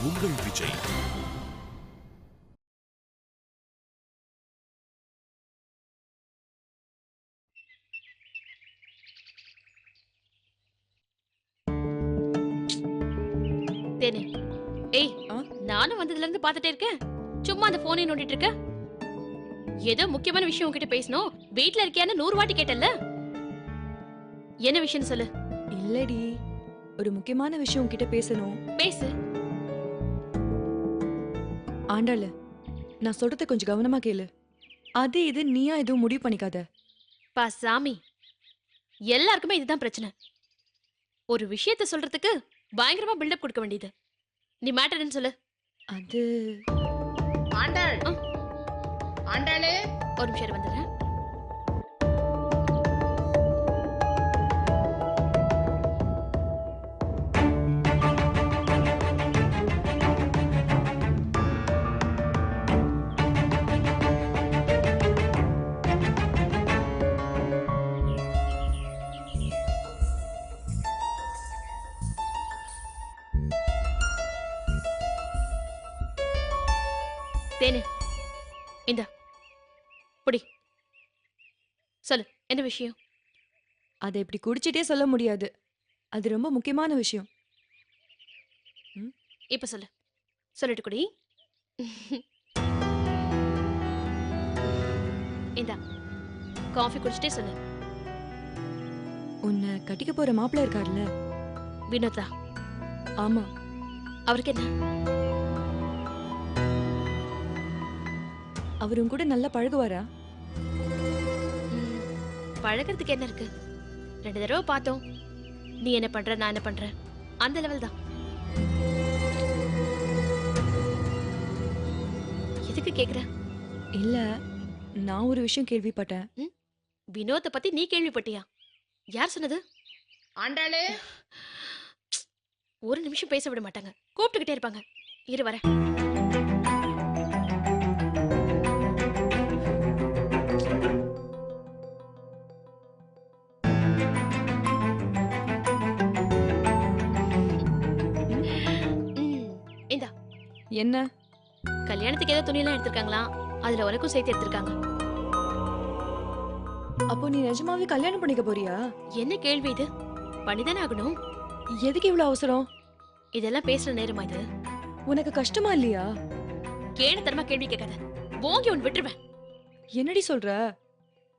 உங்கள் விஜய். தேனே, ஏய், நானும் வந்ததுல இருந்து பாத்துட்டே இருக்கேன். சும்மா அந்த போனை நோண்டிட்டு இருக்க. ஏதோ முக்கியமான விஷயம் உன்கிட்ட பேசணும். வீட்ல இருக்கியான்னு 100 வாட்டி கேட்டல்ல. என்ன விஷயம் சொல்லு. இல்லடி, ஒரு முக்கியமான விஷயம் உன்கிட்ட பேசணும். பேசு. ஆண்டாள, நான் சொல்றத கொஞ்சம் கவனமா கேளு. அது இது நீயா எதுவும் முடிவு பண்ணிக்காத. பா சாமி, எல்லாருக்குமே இதுதான் பிரச்சனை. ஒரு விஷயத்த சொல்றதுக்கு பயங்கரமா பில்டப் கொடுக்க வேண்டியது. நீ மேட்டர் என்ன சொல்லு. அது ஆண்டாள், ஆண்டாளே, ஒரு நிமிஷம் வந்துடுறேன். தேனு, இந்த புடி. சொல்லு, என்ன விஷயம்? அதை இப்படி குடிச்சிட்டே சொல்ல முடியாது. அது ரொம்ப முக்கியமான விஷயம். இப்ப சொல்லு. சொல்லிட்டு குடி. இந்தா, காஃபி குடிச்சிட்டே சொல்லு. உன்னை கட்டிக்க போற மாப்பிள்ள இருக்கார்ல, வினோதா? ஆமா. அவருக்கு என்ன? அவரும் கூட நல்லா பழகுவாரா? பழகிறதுக்கு என்ன இருக்கு? 2 தடவை பார்த்தோம். நீ என்ன பண்ற, நான் என்ன பண்றேன், அந்த லெவல் தான். எதுக்கு கேக்குற? இல்ல, நான் ஒரு விஷயம் கேள்விப்பட்டேன். வினோத்தை பத்தி நீ கேள்விப்பட்டியா? யார் சொன்னது? ஆண்டாளே, ஒரு நிமிஷம் பேச விட மாட்டாங்க. கூப்பிட்டுக்கிட்டே இருப்பாங்க. இரு வரேன். இந்தா. என்ன? கல்யாணத்துக்கு ஏதோ துணியெல்லாம் எடுத்திருக்காங்களா? அதுல உனக்கும் சேர்த்து எடுத்திருக்காங்க. அப்போ நீ நிஜமாவே கல்யாணம் பண்ணிக்க போறியா? என்ன கேள்வி இது? பண்ணிதானே ஆகணும். எதுக்கு இவ்வளவு அவசரம்? இதெல்லாம் பேசுற நேரமா இது? உனக்கு கஷ்டமா இல்லையா? கேணத்தனமா கேள்வி கேட்காத. போங்கி உன் விட்டுருவேன். என்னடி சொல்ற?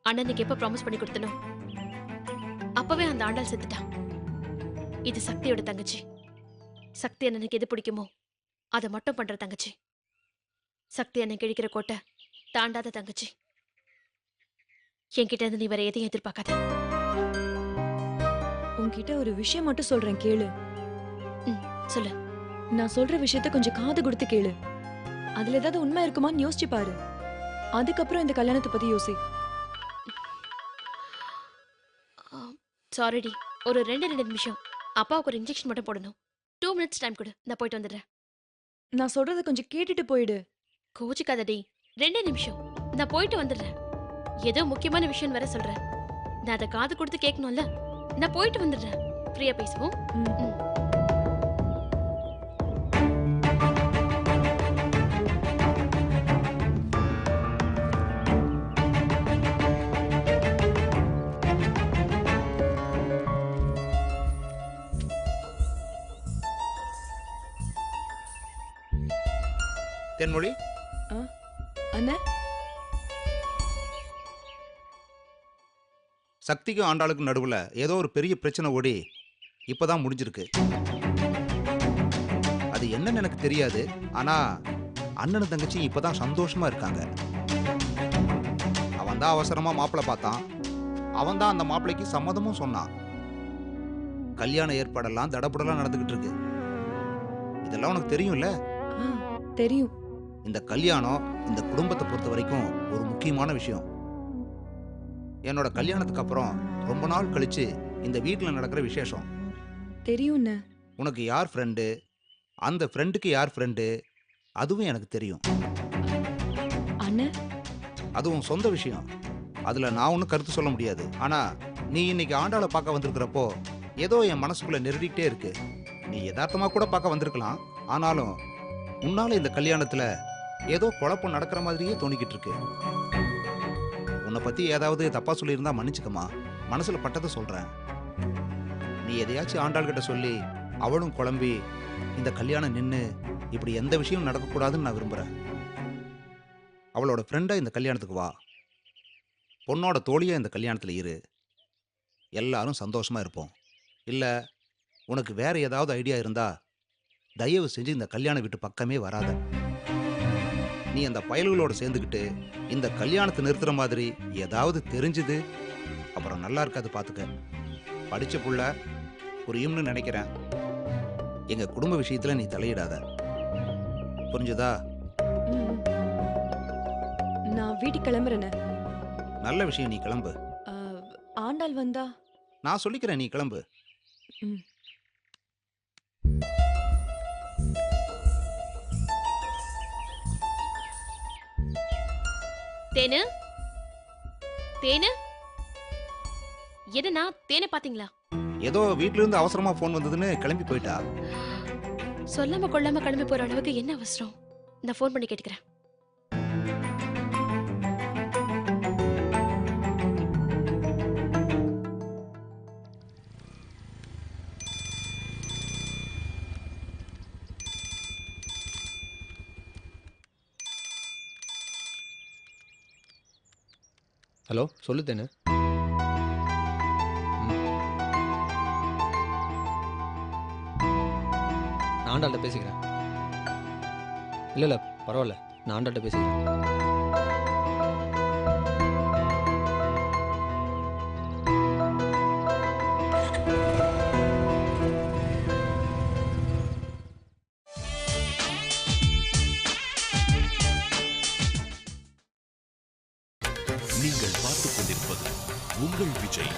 அண்ணனுக்கு எப்ப ப்ராமிஸ் பண்ணி கொடுத்தனோ அப்பவே அந்த ஆண்டாள் செத்துட்டா. இது சக்தியோட தங்கச்சி. சக்தி அண்ணனுக்கு எது பிடிக்குமோ அதை மட்டும் பண்ற தங்கச்சி. சக்தி அண்ணன் கிழிக்கிற கோட்டை தாண்டாத தங்கச்சி. என்கிட்ட இருந்து நீ வேற எதையும் எதிர்பார்க்காத. உன்கிட்ட ஒரு விஷயம் மட்டும் சொல்றேன், கேளு. சொல்லு. நான் சொல்ற விஷயத்த கொஞ்சம் காது கொடுத்து கேளு. அதுல ஏதாவது உண்மை இருக்குமான்னு யோசிச்சு பாரு. அதுக்கப்புறம் இந்த கல்யாணத்தை பத்தி யோசி. சாரிடி, ஒரு 2 நிமிஷம். அப்பாவுக்கு ஒரு இன்ஜெக்ஷன் மட்டும் போடணும். 2 மினிட்ஸ் டைம் கொடு, நான் போயிட்டு வந்துடுறேன். நான் சொல்றத கொஞ்சம் கேட்டுட்டு போயிடு. கோச்சிக்காதடி, 2 நிமிஷம். நான் போயிட்டு வந்துடுறேன். ஏதோ முக்கியமான விஷயம் வேற சொல்றேன். நான் அதை காது கொடுத்து கேட்கணும்ல. நான் போயிட்டு வந்துடுறேன். ஃப்ரீயா பேசுவோம். தென்மொழி, அண்ணா, சக்திக்கும் ஆண்டாளுக்கும் நடுவுல ஏதோ ஒரு பெரிய பிரச்சனை ஓடி இப்பதான் முடிஞ்சிருக்கு. அது என்னன்னு எனக்கு தெரியாது. ஆனா அண்ணனும் தங்கச்சி இப்பதான் சந்தோஷமா இருக்காங்க. அவன் தான் அவசரமா மாப்பிள்ளை பார்த்தான். அவன் தான் அந்த மாப்பிள்ளைக்கு சம்மதமும் சொன்னான். கல்யாண ஏற்பாடெல்லாம் தடபுடலாம் நடந்துகிட்டு இருக்கு. இதெல்லாம் உனக்கு தெரியும்ல? தெரியும். இந்த கல்யாணம் இந்த குடும்பத்தை பொறுத்த வரைக்கும் ஒரு முக்கியமான விஷயம். என்னோட கல்யாணத்துக்கு அப்புறம் ரொம்ப நாள் கழிச்சு இந்த வீட்டில் நடக்கிற விசேஷம். தெரியும். உனக்கு யார் ஃப்ரெண்டு, அந்த ஃப்ரெண்டுக்கு யார் ஃப்ரெண்டு, அதுவும் எனக்கு தெரியும். அண்ணா, அதுவும் சொந்த விஷயம். அதுல நான் ஒன்றும் கருத்து சொல்ல முடியாது. ஆனா நீ இன்னைக்கு ஆண்டாளை பார்க்க வந்திருக்கிறப்போ ஏதோ என் மனசுக்குள்ள நெருடிக்கிட்டே இருக்கு. நீ யதார்த்தமா கூட பார்க்க வந்திருக்கலாம். ஆனாலும் உன்னால இந்த கல்யாணத்துல ஏதோ குழப்பம் நடக்கிற மாதிரியே தோணிக்கிட்டு இருக்கு. உன்னை பத்தி ஏதாவது தப்பா சொல்லியிருந்தா மன்னிச்சுக்கம்மா. மனசுல பட்டதை சொல்றேன். நீ எதையாச்சும் ஆண்டாள்கிட்ட சொல்லி அவளும் குழம்பி இந்த கல்யாணம் நின்று இப்படி எந்த விஷயம் நடக்கக்கூடாதுன்னு நான் விரும்புறேன். அவளோட ஃப்ரெண்டா இந்த கல்யாணத்துக்கு வா. பொண்ணோட தோழியா இந்த கல்யாணத்துல இரு. எல்லாரும் சந்தோஷமா இருப்போம். இல்ல உனக்கு வேற ஏதாவது ஐடியா இருந்தா தயவு செஞ்சு இந்த கல்யாண வீட்டு பக்கமே வராத. நீ அந்த பயல்களோட சேர்ந்துக்கிட்டு இந்த கல்யாணத்தை நிறுத்துற மாதிரி ஏதாவது தெரிஞ்சுது அப்புறம் நல்லா இருக்காது பார்த்துக்க. படிச்ச புள்ள புரியும்னு நினைக்கிறேன். எங்க குடும்ப விஷயத்துல நீ தலையிடாத. புரிஞ்சுதா? ம். நான் வீட்டுக்கு கிளம்புறேனே. நல்ல விஷயம், நீ கிளம்பு. ஆ, ஆண்டாள் வந்தா நான் சொல்லிக்கிறேன், நீ கிளம்பு. ம். தேனு தேனு என்னண்ணா தேனை பாத்தீங்களா? ஏதோ வீட்ல இருந்து அவசரமா ஃபோன் வந்ததுன்னு கிளம்பி போயிட்டா. சொல்லாம கொள்ளாம கிளம்பி போற அளவுக்கு என்ன அவசரம்? நான் ஃபோன் பண்ணி கேட்டுக்கிறேன். ஹலோ, சொல்லு தேனு. நான் ஆண்டாள்கிட்ட பேசிக்கிறேன். இல்லை இல்லை பரவாயில்ல, நான் ஆண்டாள்கிட்ட பேசிக்கிறேன். நீங்கள் பார்த்துக் கொண்டிருப்பது உங்கள் விஜய்.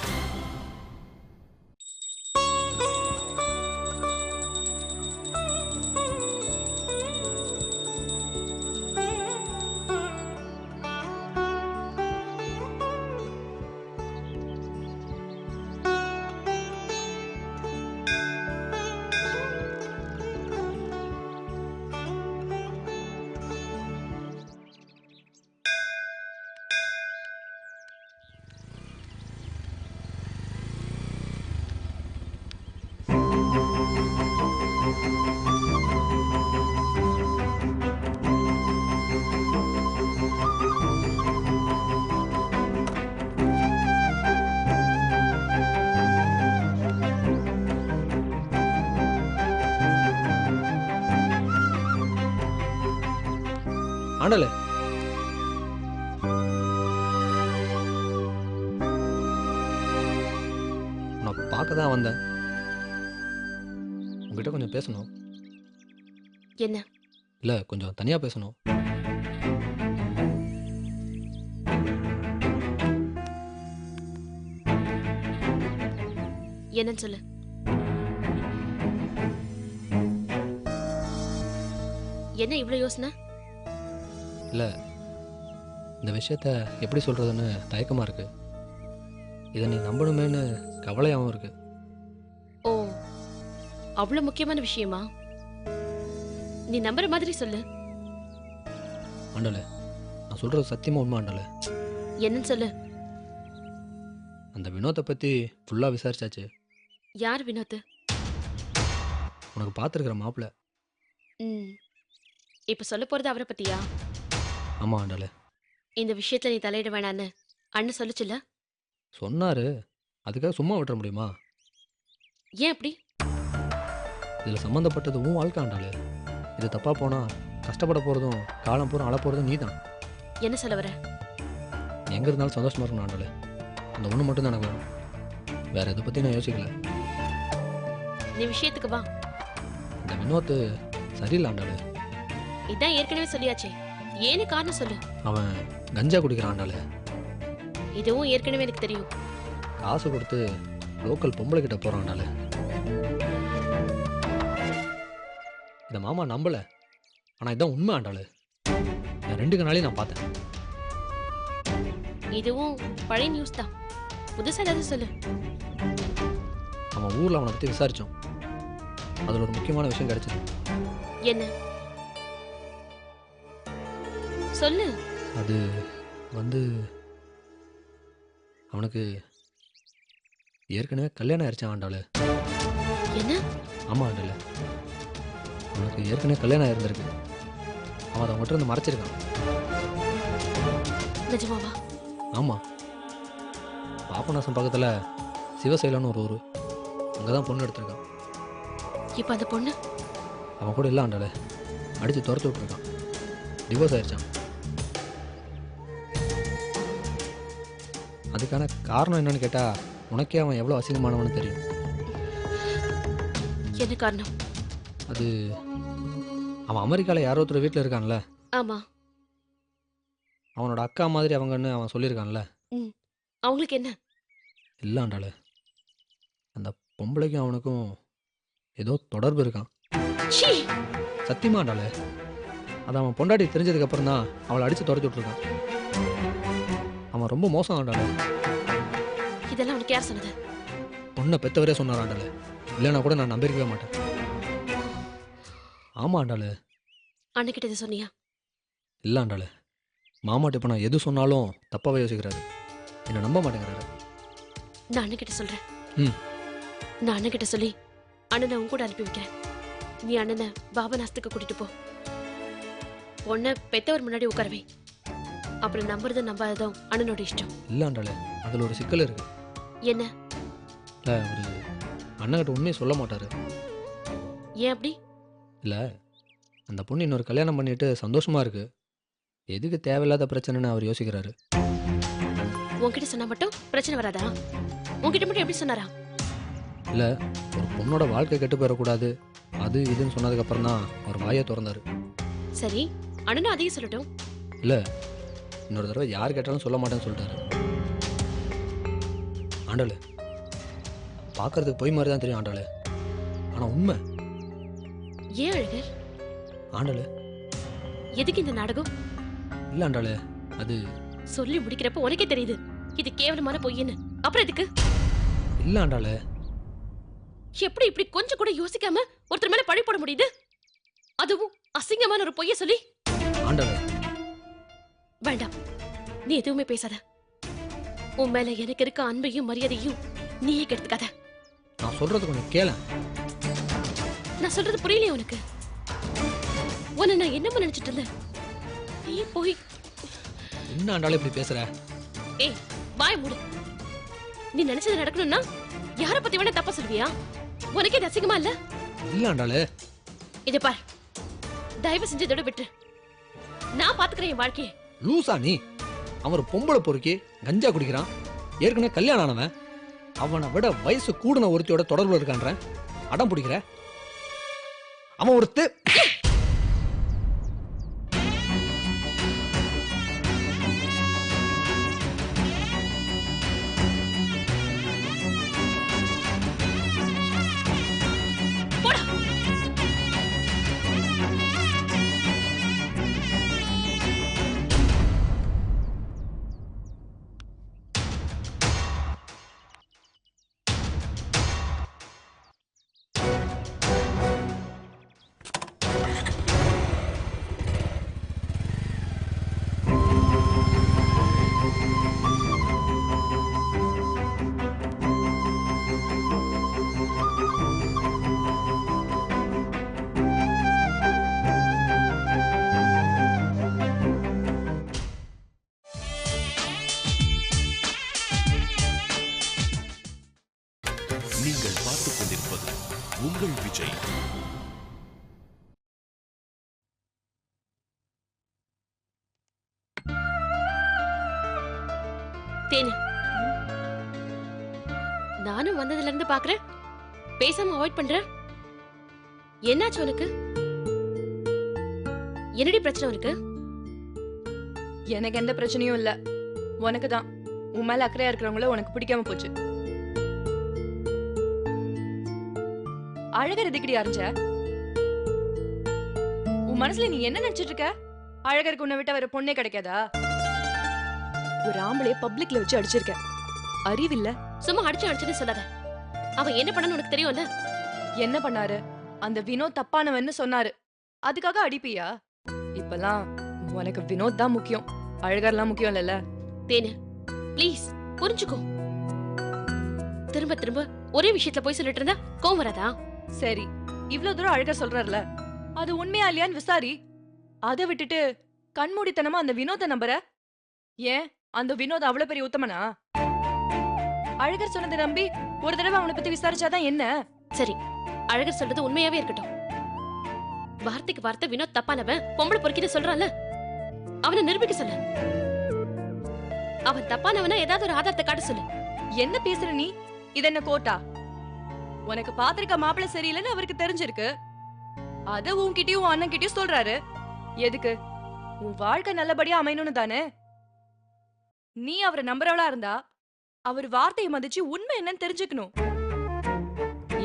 ஆண்டாளே, நான் பார்க்க தான் வந்தேன். உங்ககிட்ட கொஞ்சம் பேசணும். என்ன? இல்லை, கொஞ்சம் தனியாக பேசணும். என்னன்னு சொல்லு. என்ன இவ்வளவு யோசனை? இல்லை, இந்த விஷயத்த எப்படி சொல்கிறதுன்னு தயக்கமாக இருக்கு. இதை நீ நம்பணுமேன்னு கவலையாகவும் இருக்கு. ஓ, அவ்வளவு முக்கியமான விஷயமா? நீ நம்புற மாதிரி சொல்லு. ஆண்டாளே, நான் சொல்கிறது சத்தியமாக உண்மை ஆண்டாளே. என்னன்னு சொல்லு. அந்த வினோத்தை பற்றி ஃபுல்லாக விசாரிச்சாச்சு. யார் வினோத்? உனக்கு பார்த்துருக்குற மாப்பிள்ள. ம், இப்ப சொல்ல போறது அவரை பத்தியா? ஆமாம் ஆண்டாளே. இந்த விஷயத்துல நீ தலையிட வேணான்னு அண்ணன் சொல்லுச்சுல்ல? சொன்னார். அதுக்காக சும்மா விட்டுற முடியுமா? ஏன் அப்படி? இதில் சம்மந்தப்பட்டது உன் வாழ்க்கை ஆண்டாளே. இது தப்பாக போனால் கஷ்டப்பட போகிறதும் காலம் பூரா அழ போகிறதும் நீ தான். என்ன சொல்ல வர? நீ எங்கே இருந்தாலும் சந்தோஷமாக இருக்கணும் ஆண்டாளே. அந்த ஒன்று மட்டும் தான் எனக்கு வேணும். வேறு எதை பற்றி நான் யோசிக்கல. நீ விஷயத்துக்கு வா. இந்த வினோத்து சரியில்லை ஆண்டாளே. இதான் ஏற்கனவே சொல்லியாச்சே. ஏன்னு காரணம் சொல்லு. அவன் கஞ்சா குடிக்கிறான் ஆண்டாளே. இதுவும் ஏற்கனவே எனக்கு தெரியும். காசு கொடுத்து லோக்கல் பொம்பளை கிட்ட போகிறான் ஆண்டாளே. இந்த மாமா நம்பலை. ஆனால் இதான் உண்மை ஆண்டாளே. நான் 2 நாளையும் நான் பார்த்தேன். இதுவும் பழைய நியூஸ் தான். புதுசா ஏதாவது சொல்லு. அவன் ஊரில் அவனை பற்றி விசாரித்தோம். அதில் ஒரு முக்கியமான விஷயம் கிடைச்சது. என்ன? சொல்லு. அது வந்து அவனுக்கு ஏற்கனவே கல்யாணம் ஆயிடுச்சான் ஆண்டாளு. என்ன? ஆமாம் ஆண்டாளு, அவனுக்கு ஏற்கனவே கல்யாணம் ஆயிருந்திருக்கு. அவன் அதை அவங்ககிட்ட இருந்து மறைச்சிருக்கான். நிஜமாவா? ஆமாம், பாபநாசம் பக்கத்தில் சிவசைலம்னு ஒரு ஊர், அங்கே தான் பொண்ணு எடுத்திருக்கான். இப்ப அந்த பொண்ணு அவன் கூட இல்லை ஆண்டாளு, அடித்து துரத்து விட்டுருக்கான். டிவோர்ஸ் ஆயிடுச்சான். அதுக்கான காரணம் என்னன்னு கேட்டால் உனக்கே அவன் எவ்வளோ அசிங்கமானவனு தெரியும். என்ன காரணம்? அது அவன் அமெரிக்காவில் யாரோ ஒருத்தர் வீட்டில் இருக்கான்ல, ஆமா, அவனோட அக்கா மாதிரி அவங்கன்னு அவன் சொல்லியிருக்கான்ல. அவங்களுக்கு என்ன? இல்லாண்டாளு, அந்த பொம்பளைக்கும் அவனுக்கும் ஏதோ தொடர்பு இருக்கான். சீ! சத்தியமாண்டாளு, அது அவன் பொண்டாட்டி தெரிஞ்சதுக்கப்புறம் தான் அவளை அடித்து துரத்தி விட்ருக்கான். அவன் ரொம்ப மோசம் ஆண்டாளு. இதெல்லாம் உனக்கு யார் சொன்னது? பொண்ணை பெத்தவரே சொன்னாராண்டாளு, இல்லைன்னா கூட நான் நம்பியிருக்கவே மாட்டேன். ஆமாண்டாளு. அன்னைக்கிட்ட இதை சொன்னியா? இல்லாண்டாளு, மாமாட்ட இப்போ நான் எது சொன்னாலும் தப்பாவே யோசிக்கிறாரு, என்னை நம்ப மாட்டேங்கிறாரு. நான் அண்ணன்கிட்ட சொல்றேன். ம். நான் அண்ணன்கிட்ட சொல்லி அண்ணனை உன் கூட அனுப்பி வைக்கிறேன். நீ அண்ணனை பாபநாசத்துக்கு கூட்டிட்டு போ. பொண்ணை பெத்தவர் முன்னாடி உட்காரவே. அப்புறம் நம்புறதும் நம்பாததும் அண்ணனோட இஷ்டம். இல்லாண்டாளு, அதில் ஒரு சிக்கல் இருக்கு. என்ன? இல்லை, ஒரு அண்ணன்கிட்ட உண்மையை சொல்ல மாட்டாரு. ஏன் அப்படி? இல்லை, அந்த பொண்ணு இன்னொரு கல்யாணம் பண்ணிட்டு சந்தோஷமா இருக்கு, எதுக்கு தேவையில்லாத பிரச்சனைன்னு அவர் யோசிக்கிறாரு. உன்கிட்ட சொன்னா மட்டும் பிரச்சனை வராதா? உன்கிட்ட மட்டும் எப்படி சொன்னாரா? இல்லை, ஒரு பொண்ணோட வாழ்க்கை கெட்டு போயிடக்கூடாது அது இதுன்னு சொன்னதுக்கப்புறம் தான் அவர் வாயை திறந்தாரு. சரி, அண்ணனும் அதையும் சொல்லட்டும். இல்லை, இன்னொரு தடவை யார் கேட்டாலும் சொல்ல மாட்டேன்னு சொல்லிட்டாரு. ஆண்டாளு, பார்க்கறதுக்கு பொய் மாதிரி தான் தெரியும் ஆண்டாளு, ஆனால் உண்மை. ஏன் அழகர்? ஆண்டாளு, எதுக்கு இந்த நாடகம்? இல்லை ஆண்டாளு, அது சொல்லி முடிக்கிறப்ப உனக்கே தெரியுது இது கேவலமான பொய்ன்னு. அப்புறம் எதுக்கு? இல்லை ஆண்டாளு. எப்படி இப்படி கொஞ்சம் கூட யோசிக்காம ஒருத்தர் மேல பழி போட முடியுது? அதுவும் அசிங்கமான ஒரு பொய்ய சொல்லி. ஆண்டாளு, வேண்டாம், நீ எதுவுமே பேசாத. உன் மேல எனக்கு இருக்க அன்பையும் மரியாதையும் நீயே கெடுத்துக்காத. நான் சொல்றது கொஞ்சம் கேள. நான் சொல்றது புரியலையே உனக்கு? உன்னை நான் என்னமா நினைச்சிட்டு இருந்தேன்? நீ போய் என்ன ஆண்டாளு இப்படி பேசுற? ஏய், வாய் மூடு. நீ நினைச்சது நடக்கணும்னா யார பத்தி வேணா தப்பா சொல்வியா? உனக்கு இது அசிங்கமா இல்ல? இல்லை ஆண்டாளு. இத பார், தயவு செஞ்சு இதோட விட்டு. நான் பாத்துக்கிறேன் என் வாழ்க்கையை. லூசா நீ? அவன் ஒரு பொம்பளை பொறுக்கி கஞ்சா குடிக்கிறான், ஏற்கனவே கல்யாணம் ஆனவன், அவனை விட வயசு கூடுன ஒருத்தியோட தொடர்பு இருக்கான்ற அடம் பிடிக்கிற. அவன் ஒருத்து போடா. நீங்கள் பார்த்துக் கொண்டிருப்பது உங்கள் விஜய். தேனு, நானும் வந்ததுல இருந்து பாக்குறேன், பேசாம அவாய்ட் பண்ற. என்னாச்சு உனக்கு? என்னடி பிரச்சனை உனக்கு? எனக்கு எந்த பிரச்சனையும் இல்ல. உனக்கு தான் உன் மேல அக்கறையா இருக்கிறவங்கள உனக்கு பிடிக்காம போச்சு. அழகர் எதுக்கடி அறிஞ்ச? உன் மனசுல நீ என்ன நினைச்சிட்டு இருக்க? அழகருக்கு உன்னை விட்ட வேற பொண்ணே கிடைக்காதா? ஒரு ஆம்பளைய பப்ளிக்ல வச்சு அடிச்சிருக்க. அறிவில்ல? சும்மா அடிச்சுன்னு சொல்லாத. அவன் என்ன பண்ணனு உனக்கு தெரியும்ல? என்ன பண்ணாரு? அந்த வினோத் தப்பானவன்னு சொன்னாரு, அதுக்காக அடிப்பியா? இப்பெல்லாம் உனக்கு வினோத் தான் முக்கியம், அழகர்லாம் முக்கியம் இல்லைல்ல. தேனு ப்ளீஸ் புரிஞ்சுக்கோ. திரும்ப திரும்ப ஒரே விஷயத்துல போய் சொல்லிட்டு இருந்தா கோவம் வராதா? சரி, இவ்ளோ தூரம் அழகர் சொல்றாருல, அது உண்மையா இல்லையான்னு விசாரி. அதை விட்டுட்டு கண்மூடித்தனமா அந்த வினோத நம்புற. ஏன் அந்த வினோத் அவ்வளவு பெரிய உத்தமனா? அழகர் சொன்னதை நம்பி ஒரு தடவை அவனை பத்தி விசாரிச்சாதான் என்ன? சரி, அழகர் சொல்றது உண்மையாவே இருக்கட்டும். வார்த்தைக்கு வார்த்தை வினோத் தப்பானவன், பொம்பளை பொறுக்கிட்டு சொல்றான்ல, அவனை நிரூபிக்க சொல்லு. அவன் தப்பானவனா ஏதாவது ஒரு ஆதாரத்தை காட்ட சொல்லு. என்ன பேசுற நீ? இது என்ன கோட்டா? உனக்கு பாத்திருக்க மாப்பிள்ளை சரியில்லைன்னு அவருக்கு தெரிஞ்சிருக்கு. அத உன்கிட்டயும் உன் அண்ணன் கிட்டயும் சொல்றாரு. எதுக்கு? உன் வாழ்க்கை நல்லபடியா அமையணும்னு தானே. நீ அவரை நம்புறவளா இருந்தா அவர் வார்த்தையை மதிச்சு உண்மை என்னன்னு தெரிஞ்சுக்கணும்.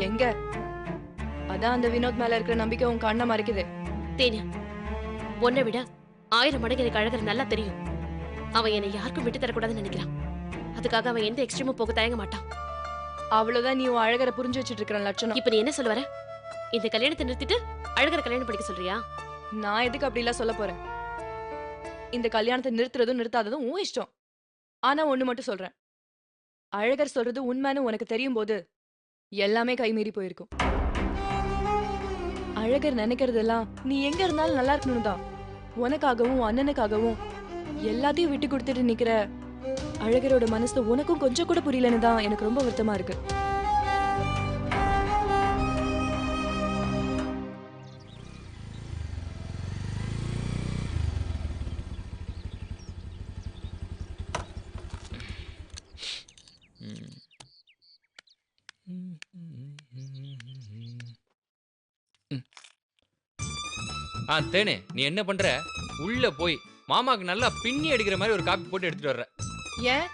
எங்க? அதான் அந்த வினோத் மேல இருக்கிற நம்பிக்கை உன் கண்ணை மறைக்குது. தேனு, உன்னை விட 1000 மடங்கு எனக்கு அழகர் நல்லா தெரியும். அவன் என்னை யாருக்கும் விட்டு தரக்கூடாதுன்னு நினைக்கிறான். அதுக்காக அவன் எந்த எக்ஸ்ட்ரீமும் போக தயங்க மாட்டான். அவ்வளவுதான் நீ உன் அழகரை புரிஞ்சு வச்சிட்டு இருக்கிற லட்சணம். இப்ப நீ என்ன சொல்ல வர? இந்த கல்யாணத்தை நிறுத்திட்டு அழகரை கல்யாணம் படிக்க சொல்றியா? நான் எதுக்கு அப்படி எல்லாம் சொல்ல போறேன்? இந்த கல்யாணத்தை நிறுத்துறதும் நிறுத்தாததும் உன் இஷ்டம். ஆனா ஒண்ணு மட்டும் சொல்றேன், அழகர் சொல்றது உண்மைன்னு உனக்கு தெரியும் போது எல்லாமே கைமீறி போயிருக்கும். அழகர் நினைக்கிறதெல்லாம் நீ எங்க இருந்தாலும் நல்லா இருக்கணும் தான். உனக்காகவும் அண்ணனுக்காகவும் எல்லாத்தையும் விட்டு கொடுத்துட்டு நிக்கிற அழகரோட மனசு உனக்கும் கொஞ்சம் கூட புரியலன்னு தான் எனக்கு ரொம்ப வருத்தமா இருக்கு. தேனே, நீ என்ன பண்ற? உள்ள போய் மாமாக்கு நல்லா பின்னி அடிக்கிற மாதிரி ஒரு காப்பி போட்டு எடுத்துட்டு வர்ற. ஏன்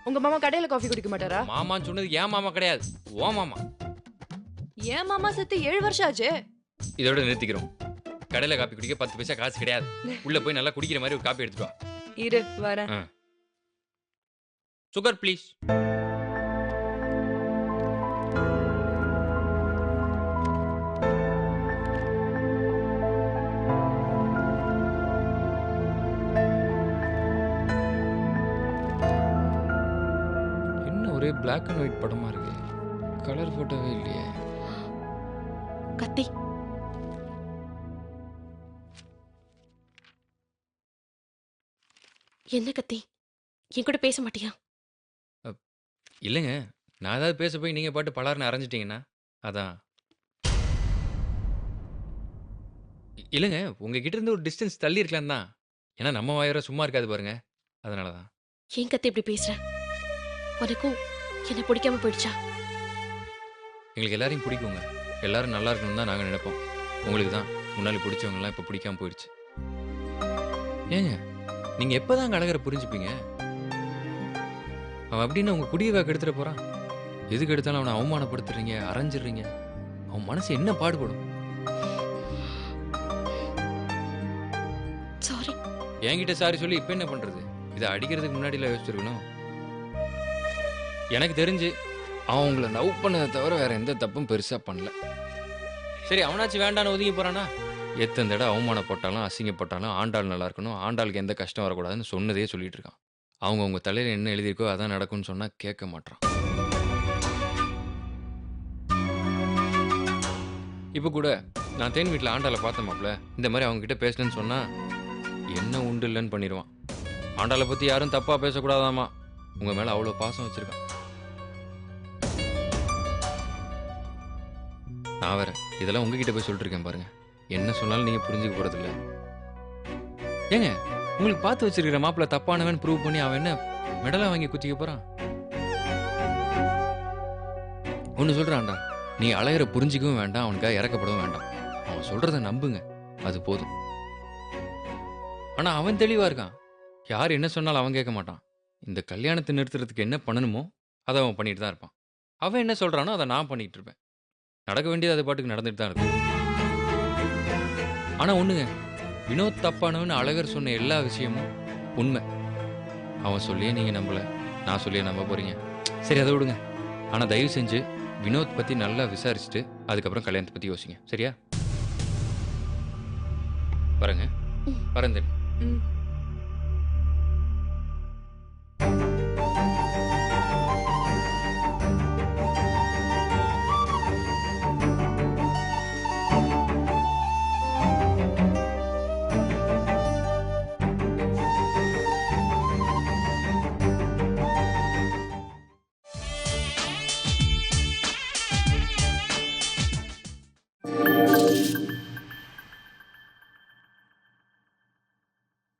உங்க மாமா கடையில காஃபி குடிக்க மாட்டாரா? மாமான்னு சொன்னது ஏன் மாமா கிடையாது, ஓ மாமா. ஏன் மாமா செத்து 7 வருஷம் ஆச்சு. இதோட நிறுத்திக்கிறோம். கடையில காப்பி குடிக்க 10 பைசா காசு கிடையாது. உள்ள போய் நல்லா குடிக்கிற மாதிரி ஒரு காப்பி எடுத்துட்டு வா. இரு வரேன். Sugar please. ஒரே பிளாக் அண்ட் ஒயிட் படமா இருக்கு, கலர் போட்டோவே இல்லையே. கத்தி, என்ன கத்தி? என் கூட பேச மாட்டியா? இல்லைங்க, நான் ஏதாவது பேச போய் நீங்க பாட்டு பலார்னு அரைஞ்சிட்டீங்கன்னா அதான். இல்லைங்க, உங்ககிட்ட இருந்து ஒரு டிஸ்டன்ஸ் தள்ளி இருக்கலாம் தான். ஏன்னா நம்ம வாயற சும்மா இருக்காது பாருங்க, அதனால தான். ஏன் கத்தி இப்படி பேசுற? உனக்கும் என்ன பிடிக்காம போயிடுச்சா? எங்களுக்கு எல்லாரையும் பிடிக்குங்க, எல்லாரும் நல்லா இருக்கணும்னு தான் நாங்கள் நினைப்போம். உங்களுக்கு தான் முன்னாடி பிடிச்சவங்கலாம் இப்போ பிடிக்காம போயிடுச்சு. ஏங்க, நீங்கள் எப்போ தான் அழகரை புரிஞ்சுப்பீங்க? அவன் அப்படின்னு உங்கள் குடியை கெடுத்துட போகிறான். எதுக்கு எடுத்தாலும் அவனை அவமானப்படுத்துறீங்க, அரைஞ்சிடுறீங்க. அவன் மனசு என்ன பாடுபடும்? சாரி. என்கிட்ட சாரி சொல்லி இப்போ என்ன பண்ணுறது? இதை அடிக்கிறதுக்கு முன்னாடிலாம் யோசிச்சிருக்கணும். எனக்கு தெரிஞ்சு அவன் உங்களை லவ் பண்ணதை தவிர வேற எந்த தப்பும் பெருசாக பண்ணல. சரி, அவனாச்சும் வேண்டான்னு ஒதுங்கி போகிறானா? எத்தனை தடவை அவமானப்பட்டாலும் அசிங்கப்பட்டாலும் ஆண்டாள் நல்லா இருக்கணும், ஆண்டாளுக்கு எந்த கஷ்டம் வரக்கூடாதுன்னு சொன்னதே சொல்லிட்டு இருக்கான். அவங்க தலையில் என்ன எழுதியிருக்கோ அதான் நடக்கும்னு சொன்னால் கேட்க மாட்டான். இப்போ கூட நான் தேன் வீட்டில் ஆண்டாளை பார்த்தேன் மாப்ள. இந்த மாதிரி அவங்ககிட்ட பேசலன்னு சொன்னால் என்ன உண்டு இல்லைன்னு பண்ணிடுவான். ஆண்டாளை பற்றி யாரும் தப்பாக பேசக்கூடாதாமா, உங்கள் மேலே அவ்வளோ பாசம் வச்சுருக்கான். நான் வேற இதெல்லாம் உங்ககிட்ட போய் சொல்லிட்டு இருக்கேன் பாருங்க. என்ன சொன்னாலும் நீங்க புரிஞ்சுக்க போறதில்ல. ஏங்க, உங்களுக்கு பார்த்து வச்சிருக்கிற மாப்பிள்ள தப்பானவன் ப்ரூவ் பண்ணி அவன் என்ன மெடலா வாங்கி குத்திக்க போறான்? ஒன்னு சொல்றான்டா, நீ அழகரை புரிஞ்சிக்கவும் வேண்டாம், அவனுக்காக இறக்கப்படவும் வேண்டாம். அவன் சொல்றத நம்புங்க, அது போதும். ஆனா அவன் தெளிவா இருக்கான். யார் என்ன சொன்னாலும் அவன் கேட்க மாட்டான். இந்த கல்யாணத்தை நிறுத்துறதுக்கு என்ன பண்ணணுமோ அதை அவன் பண்ணிட்டு தான் இருப்பான். அவன் என்ன சொல்றானோ அதை நான் பண்ணிட்டு இருப்பேன். நடக்க வேண்டியது அது பாட்டுக்கு நடந்துட்டு தான் இருக்கும். ஆனா ஒண்ணுங்க, வினோத் தப்பானவன் அழகர் சொன்ன எல்லா விஷயமும் உண்மை. அவன் சொல்லியே நீங்க நம்பல, நான் சொல்லியே நம்ப போறீங்க. சரி, அதை விடுங்க. ஆனா தயவு செஞ்சு வினோத் பத்தி நல்லா விசாரிச்சுட்டு அதுக்கப்புறம் கல்யாணத்தை பத்தி யோசிங்க, சரியா? வரேங்க, வரேன். ம்